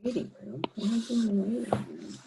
Waiting room. What is in the waiting room?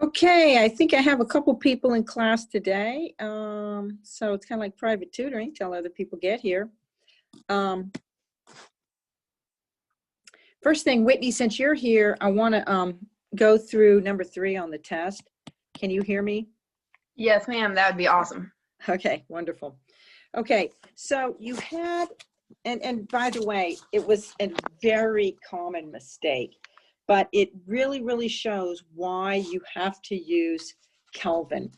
Okay, I think I have a couple people in class today. So it's kind of like private tutoring till other people get here. First thing, Whitney, since you're here, I want to go through number 3 on the test. Can you hear me? Yes, ma'am. That would be awesome. Okay, wonderful. Okay, so you had, and by the way, it was a very common mistake, but it really, really shows why you have to use Kelvin.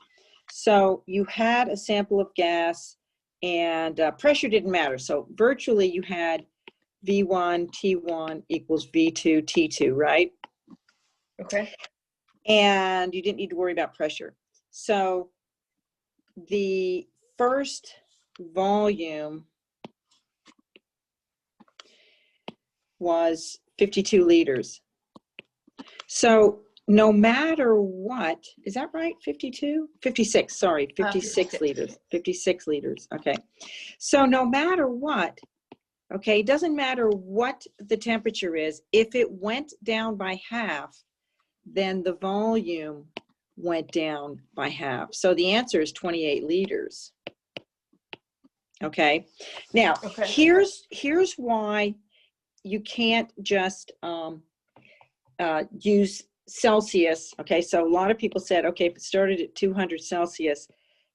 So you had a sample of gas and pressure didn't matter. So virtually you had V1, T1 equals V2, T2, right? Okay. And you didn't need to worry about pressure. So the first volume was 52 liters. So no matter what, is that right? 52? 56, sorry, 56 liters, 56 liters, okay. So no matter what, okay, it doesn't matter what the temperature is, if it went down by half, then the volume went down by half. So the answer is 28 liters. Okay, now here's why you can't just use Celsius. Okay, so a lot of people said, okay, if it started at 200 Celsius,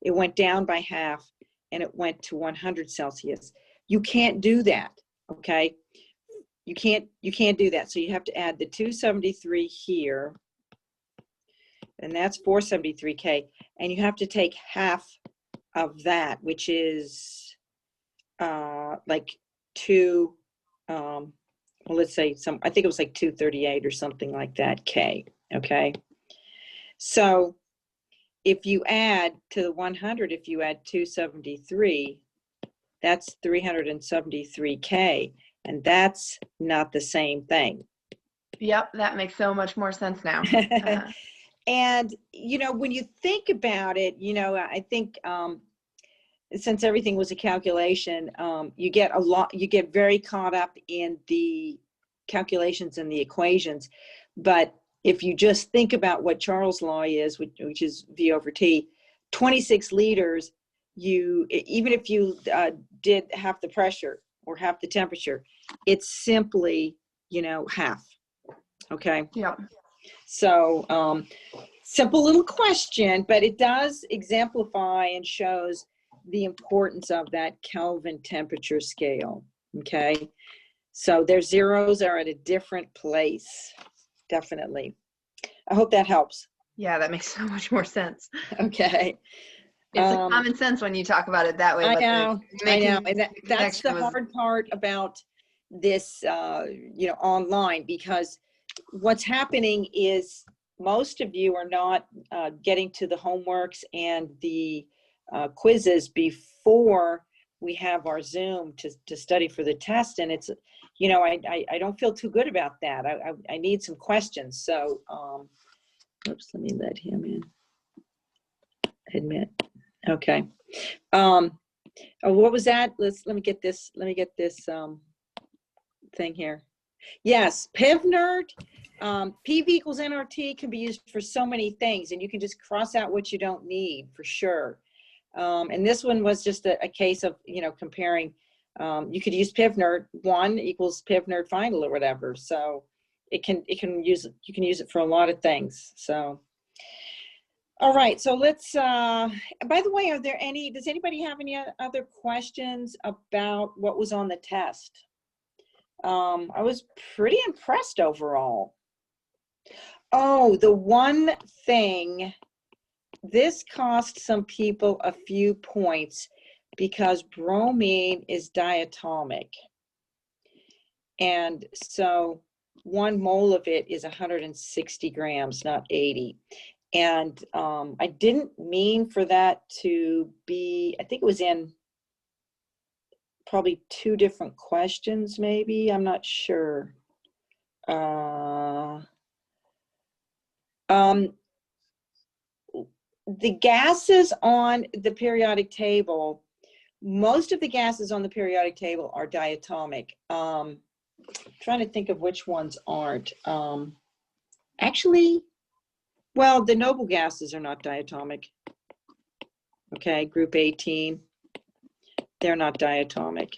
it went down by half and it went to 100 Celsius. You can't do that, okay? You can't do that. So you have to add the 273 here, and that's 473 K, and you have to take half of that, which is like well, let's say I think it was like 238 or something like that K, okay? So if you add to the 100, if you add 273, that's 373 K, and that's not the same thing. Yep, that makes so much more sense now. And, you know, when you think about it, you know, I think since everything was a calculation, you get very caught up in the calculations and the equations. But if you just think about what Charles' law is, which is V over T, 26 liters even if you did half the pressure or half the temperature, it's simply, half. Okay. Yeah. So simple little question, but it does exemplify and shows the importance of that Kelvin temperature scale. Okay. So their zeros are at a different place. Definitely. I hope that helps. Yeah, that makes so much more sense. Okay. It's like common sense when you talk about it that way. I But know. And that's the was hard part about this, online, because what's happening is most of you are not getting to the homeworks and the quizzes before we have our Zoom to study for the test. And it's, I don't feel too good about that. I need some questions. So, oops, let me let him in. Admit. Okay. Oh, what was that? Let me get this thing here. Yes, PivNerd, PV equals NRT can be used for so many things, and you can just cross out what you don't need for sure. And this one was just a case of, comparing. You could use PivNerd 1 equals PivNerd final or whatever. So you can use it for a lot of things. So. All right, so let's, by the way, does anybody have any other questions about what was on the test? I was pretty impressed overall. Oh, the one thing, this cost some people a few points because bromine is diatomic. And so 1 mole of it is 160 grams, not 80. And I didn't mean for that to be, I think it was in probably 2 different questions, maybe. I'm not sure. The gases on the periodic table, most of the gases on the periodic table are diatomic. Trying to think of which ones aren't. Actually, well, the noble gases are not diatomic. Okay, group 18, they're not diatomic.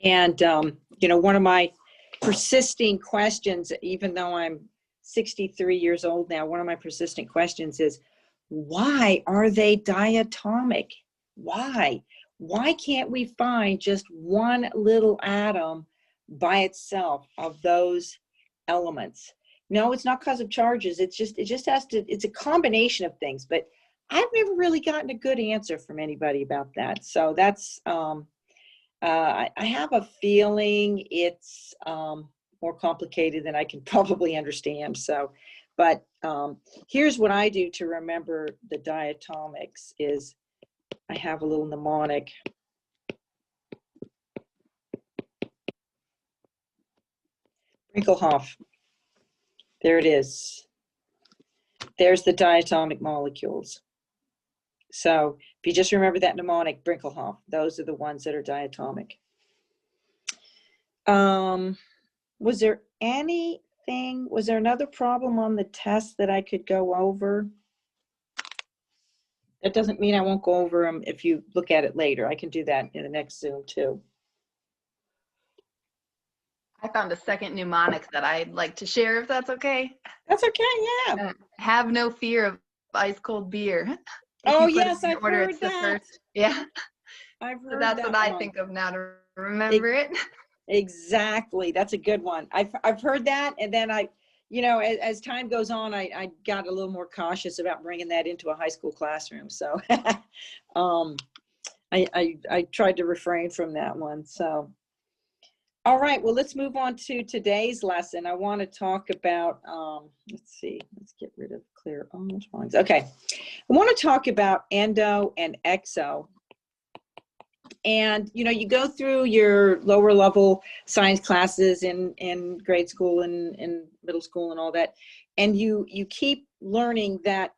And, one of my persisting questions, even though I'm 63 years old now, one of my persistent questions is, why are they diatomic? Why? Why can't we find just one little atom by itself of those elements? No, it's not because of charges. It just has to, it's a combination of things, but I've never really gotten a good answer from anybody about that. So that's, I have a feeling it's more complicated than I can probably understand. So, but here's what I do to remember the diatomics is I have a little mnemonic. Brinkelhoff. There it is. There's the diatomic molecules. So if you just remember that mnemonic, Brinkelhoff, those are the ones that are diatomic. Was there another problem on the test that I could go over? That doesn't mean I won't go over them if you look at it later. I can do that in the next Zoom too. I found a second mnemonic that I'd like to share, if that's okay. That's okay, yeah. Have no fear of ice cold beer. Oh yes, I've heard that. Yeah. I've heard So that's that what I one. think of now to remember it. Exactly, that's a good one. I've heard that, and then as time goes on, I got a little more cautious about bringing that into a high school classroom. So I tried to refrain from that one. So, all right, well, let's move on to today's lesson. I want to talk about, let's see, let's get rid of clear all drawings. Okay, I want to talk about endo and exo. And, you go through your lower level science classes in grade school and in middle school and all that. And you keep learning that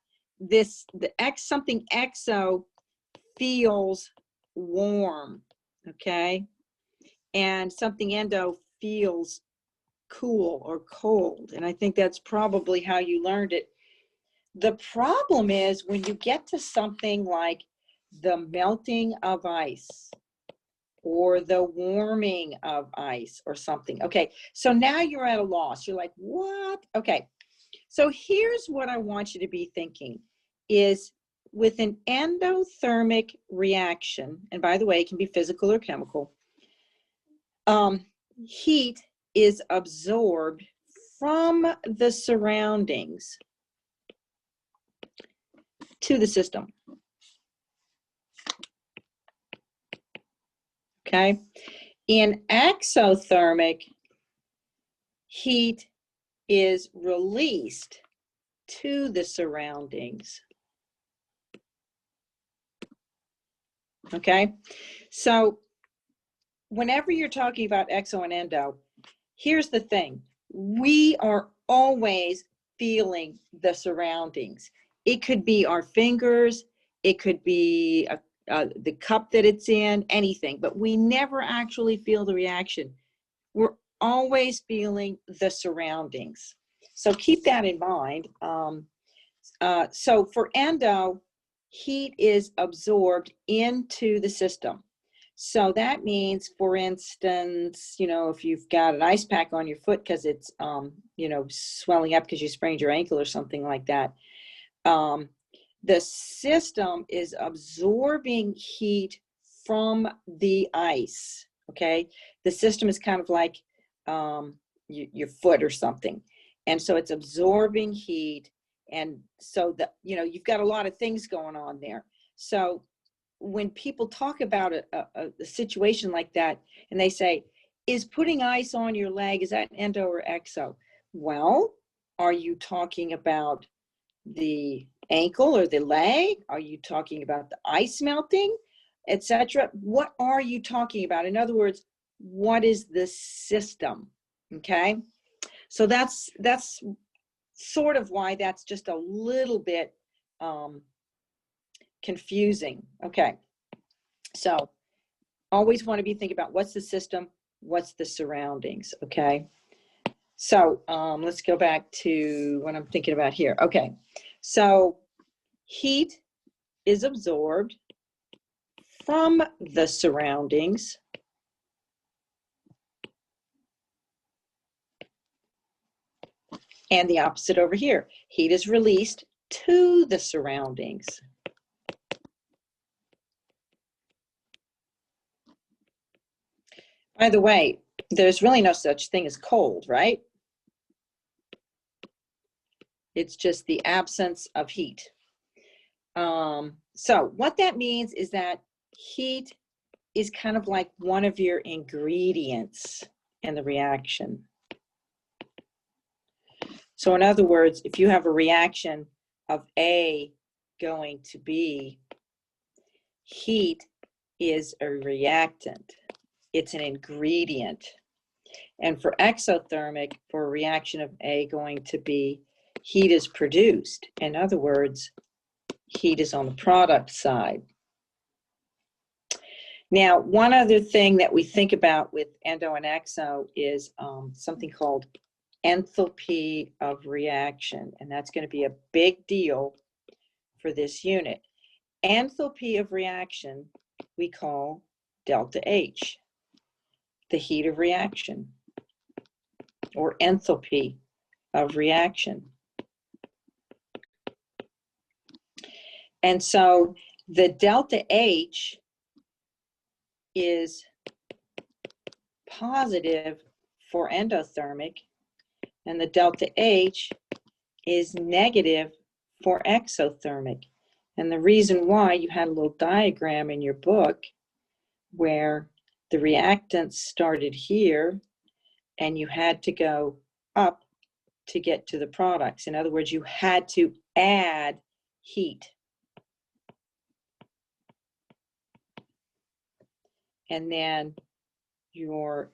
something exo feels warm, okay? And something endo feels cool or cold. And I think that's probably how you learned it. The problem is when you get to something like the melting of ice or the warming of ice or something. Okay, so now you're at a loss. You're like, what? Okay, so here's what I want you to be thinking is with an endothermic reaction, and by the way, it can be physical or chemical, heat is absorbed from the surroundings to the system. Okay, in exothermic, heat is released to the surroundings. Okay, so whenever you're talking about exo and endo, here's the thing. We are always feeling the surroundings. It could be our fingers, it could be the cup that it's in, anything, but we never actually feel the reaction. We're always feeling the surroundings. So keep that in mind. So for endo, heat is absorbed into the system. So that means, for instance, you know, if you've got an ice pack on your foot because it's, you know, swelling up because you sprained your ankle or something like that, the system is absorbing heat from the ice, okay? The system is kind of like your foot or something. And so it's absorbing heat. And so, you know, you've got a lot of things going on there. So when people talk about a situation like that, and they say, is putting ice on your leg, is that endo or exo? Well, are you talking about the ankle or the leg? Are you talking about the ice melting, etc.? What are you talking about? In other words, what is the system? Okay, so that's sort of why that's just a little bit confusing. Okay, so always want to be thinking about what's the system, what's the surroundings. Okay, so let's go back to what I'm thinking about here. Okay, so heat is absorbed from the surroundings and the opposite over here. Heat is released to the surroundings. By the way, there's really no such thing as cold, right? It's just the absence of heat. So what that means is that heat is kind of like one of your ingredients in the reaction. So in other words, if you have a reaction of A going to B, heat is a reactant. It's an ingredient. And for exothermic, for a reaction of A going to B, heat is produced. In other words, heat is on the product side. Now, one other thing that we think about with endo and exo is something called enthalpy of reaction, and that's going to be a big deal for this unit. Enthalpy of reaction we call delta H, the heat of reaction, or enthalpy of reaction. And so the delta H is positive for endothermic, and the delta H is negative for exothermic. And the reason why, you had a little diagram in your book where the reactants started here and you had to go up to get to the products. In other words, you had to add heat. And then your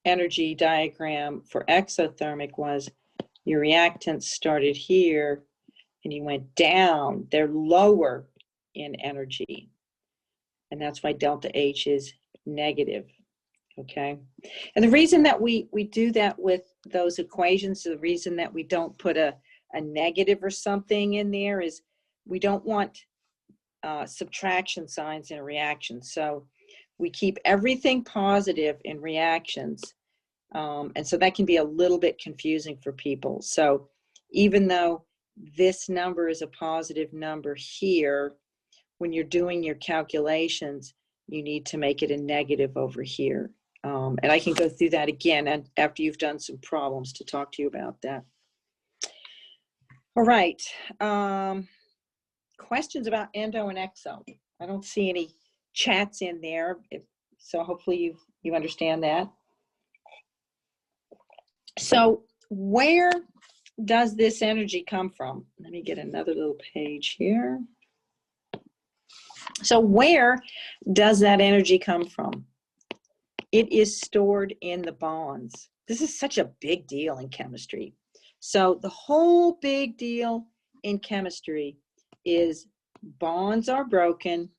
energy diagram for exothermic was your reactants started here and you went down. They're lower in energy. And that's why delta H is negative. Okay. And the reason that we do that with those equations, the reason that we don't put a a negative or something in there is we don't want subtraction signs in reactions. So we keep everything positive in reactions. And so that can be a little bit confusing for people. So even though this number is a positive number here, when you're doing your calculations, you need to make it a negative over here. And I can go through that again and after you've done some problems to talk to you about that. All right. Questions about endo and exo? I don't see any chats in there, so hopefully you understand that. So where does this energy come from? Let me get another little page here. So where does that energy come from? It is stored in the bonds. This is such a big deal in chemistry. So the whole big deal in chemistry is bonds are broken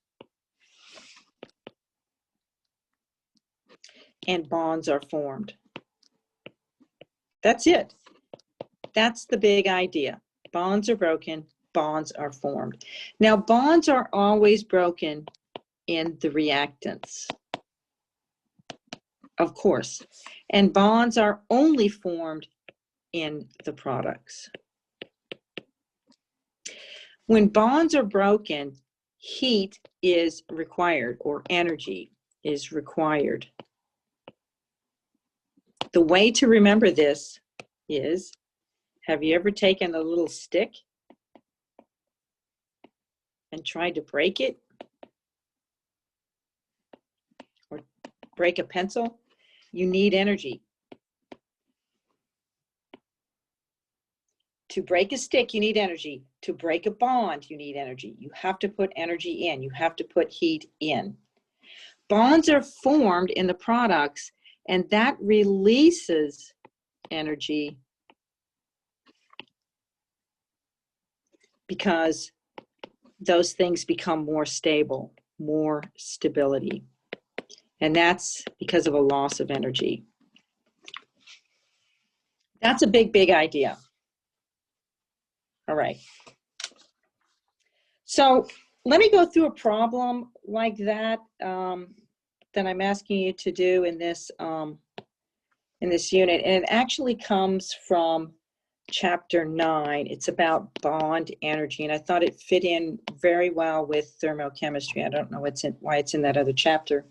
and bonds are formed. That's it. That's the big idea. Bonds are broken, bonds are formed. Now, bonds are always broken in the reactants, of course, and bonds are only formed in the products. When bonds are broken, heat is required or energy is required. The way to remember this is, have you ever taken a little stick and tried to break it? Or break a pencil? You need energy. To break a stick, you need energy. To break a bond, you need energy. You have to put energy in. You have to put heat in. Bonds are formed in the products, and that releases energy because those things become more stable, more stability. And that's because of a loss of energy. That's a big, big idea. All right. So let me go through a problem like that that I'm asking you to do in this unit. And it actually comes from chapter 9. It's about bond energy. And I thought it fit in very well with thermochemistry. I don't know why it's in that other chapter.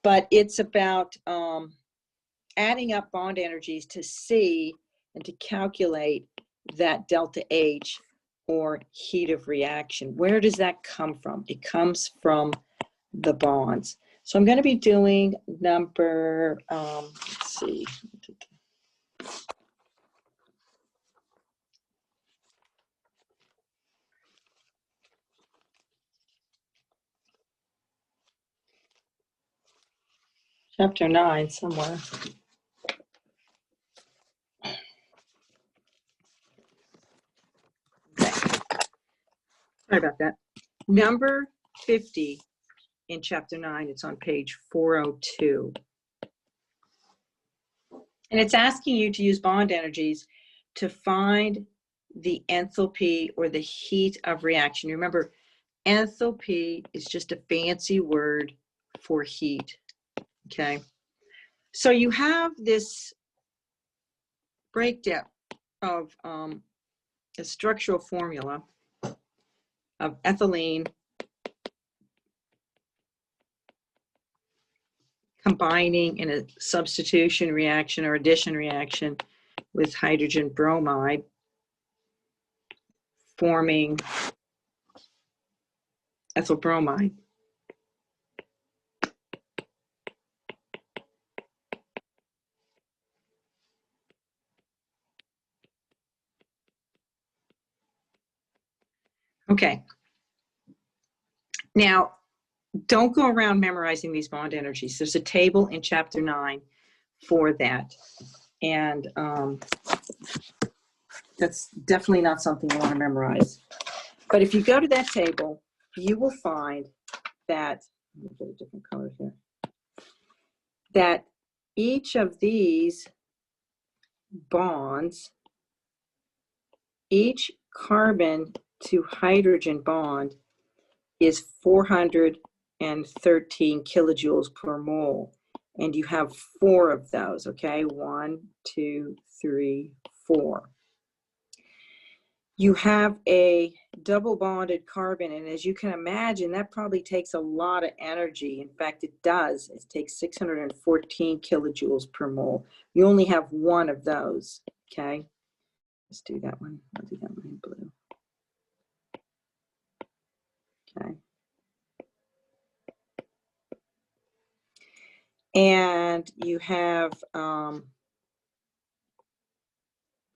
But it's about adding up bond energies to see and to calculate that delta H, or heat of reaction. Where does that come from? It comes from the bonds. So I'm going to be doing number, let's see. Chapter 9 somewhere. Okay. Sorry about that. Number 50 in chapter 9, it's on page 402. And it's asking you to use bond energies to find the enthalpy or the heat of reaction. Remember, enthalpy is just a fancy word for heat, okay? So you have this breakdown of a structural formula of ethylene combining in a substitution reaction or addition reaction with hydrogen bromide, forming ethyl bromide. Okay. Now, don't go around memorizing these bond energies. There's a table in chapter 9 for that. And that's definitely not something you want to memorize. But if you go to that table, you will find that, let me get a different color here, that each of these bonds each carbon to hydrogen bond is 413 kilojoules per mole. And you have 4 of those, okay? 1, 2, 3, 4. You have a double bonded carbon, and as you can imagine, that probably takes a lot of energy. In fact, it does. It takes 614 kilojoules per mole. You only have 1 of those, okay? Let's do that one. I'll do that one in blue. Okay. And you have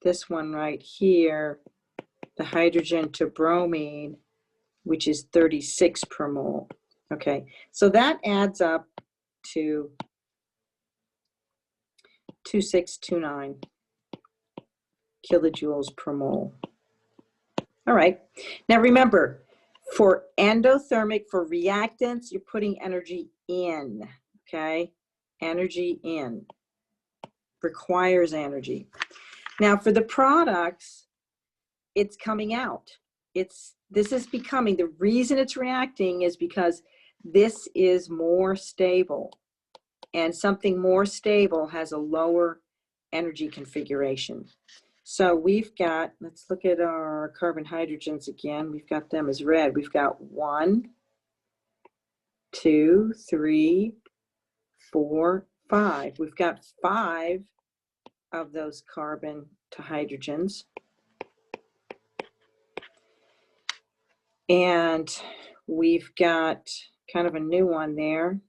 this one right here, the hydrogen to bromine, which is 36 per mole. Okay, so that adds up to 2629 kilojoules per mole. All right, now remember, for endothermic, for reactants, you're putting energy in, okay? Energy in, requires energy. Now for the products, it's coming out. This is becoming, the reason it's reacting is because this is more stable, and something more stable has a lower energy configuration. So we've got, let's look at our carbon hydrogens again. We've got them as red. We've got 1, 2, 3, 4, 5. We've got 5 of those carbon to hydrogens. And we've got kind of a new one there.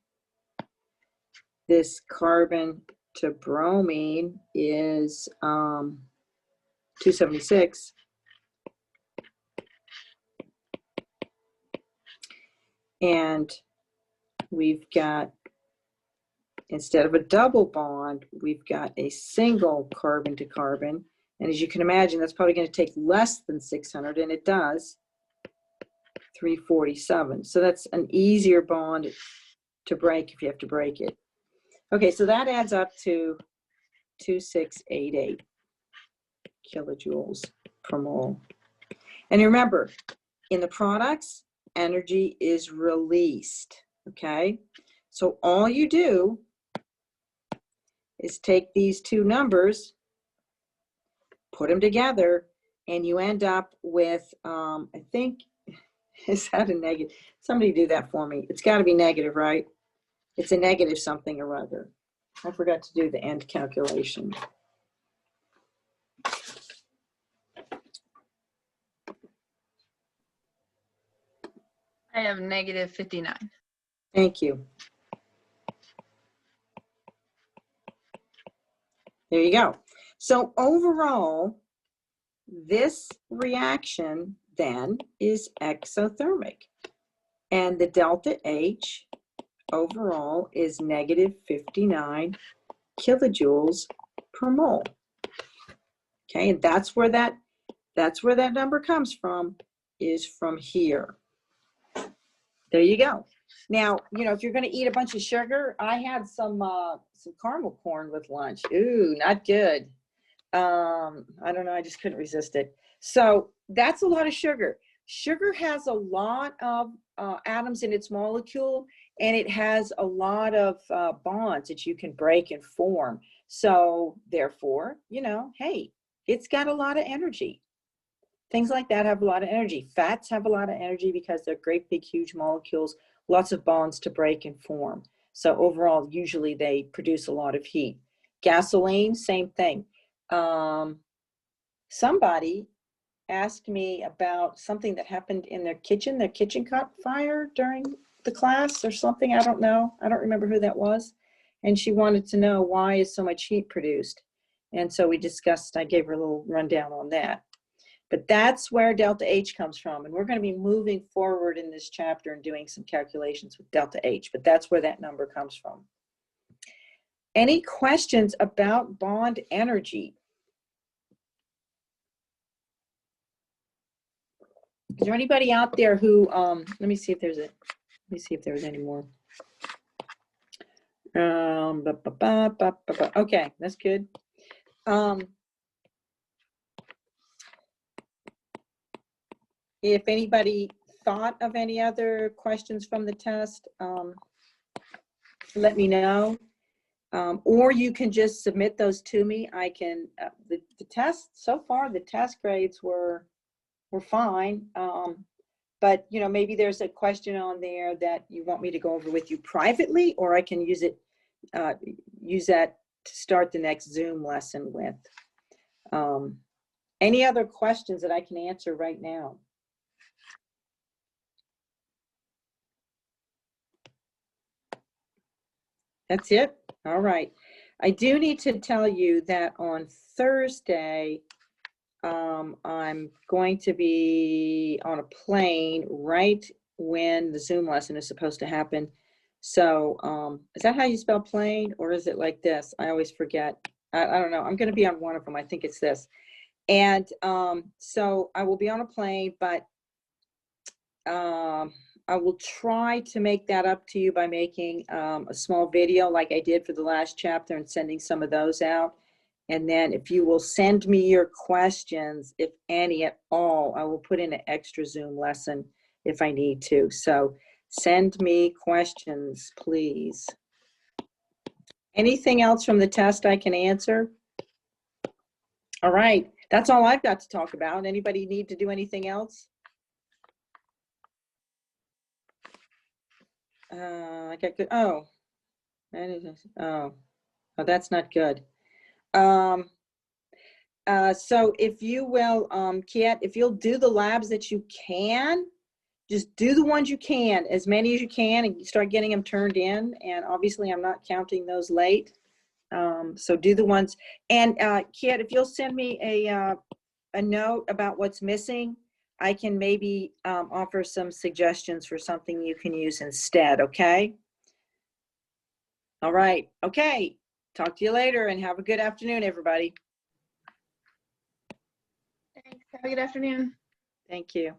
This carbon to bromine is 276. And we've got, instead of a double bond, we've got a single carbon to carbon. And as you can imagine, that's probably going to take less than 600, and it does, 347. So that's an easier bond to break if you have to break it. Okay, so that adds up to 2688 kilojoules per mole. And remember, in the products, energy is released, okay? So all you do is take these two numbers, put them together, and you end up with, I think, is that a negative? Somebody do that for me. It's got to be negative, right? It's a negative something or other. I forgot to do the end calculation. I have negative 59. Thank you. There you go. So overall, this reaction then is exothermic. And the delta H overall is negative 59 kilojoules per mole. Okay, and that's where that number comes from, is from here. There you go. Now, you know, if you're going to eat a bunch of sugar, I had some caramel corn with lunch. Ooh, not good. I don't know, I just couldn't resist it. So that's a lot of sugar. Sugar has a lot of atoms in its molecule, and it has a lot of bonds that you can break and form. So therefore, you know, hey, it's got a lot of energy. Things like that have a lot of energy. Fats have a lot of energy because they're great big huge molecules, lots of bonds to break and form. So overall, usually they produce a lot of heat. Gasoline, same thing. Somebody asked me about something that happened in their kitchen caught fire during the class or something. I don't know. I don't remember who that was. And she wanted to know, why is so much heat produced? And so we discussed, I gave her a little rundown on that. But that's where delta H comes from. And we're going to be moving forward in this chapter and doing some calculations with delta H, but that's where that number comes from. Any questions about bond energy? Is there anybody out there who, let me see if there's any more. Okay, that's good. if anybody thought of any other questions from the test, let me know. Or you can just submit those to me. I can, the test, so far the test grades were fine. But you know, maybe there's a question on there that you want me to go over with you privately, or I can use it, use that to start the next Zoom lesson with. Any other questions that I can answer right now? That's it? All right. I do need to tell you that on Thursday, I'm going to be on a plane right when the Zoom lesson is supposed to happen. So is that how you spell plane, or is it like this? I always forget. I don't know. I'm going to be on one of them. I think it's this. And so I will be on a plane, but I will try to make that up to you by making a small video like I did for the last chapter and sending some of those out. And then if you will send me your questions, if any at all, I will put in an extra Zoom lesson if I need to. So send me questions, please. Anything else from the test I can answer? All right, that's all I've got to talk about. Anybody need to do anything else? I got good. Oh, that's not good. So if you will, Kiet, if you'll do the labs that you can, just do the ones you can, as many as you can, and start getting them turned in. And obviously I'm not counting those late. So do the ones. And Kiet, if you'll send me a note about what's missing, I can maybe offer some suggestions for something you can use instead, okay? All right, okay. Talk to you later and have a good afternoon, everybody. Thanks. Have a good afternoon. Thank you.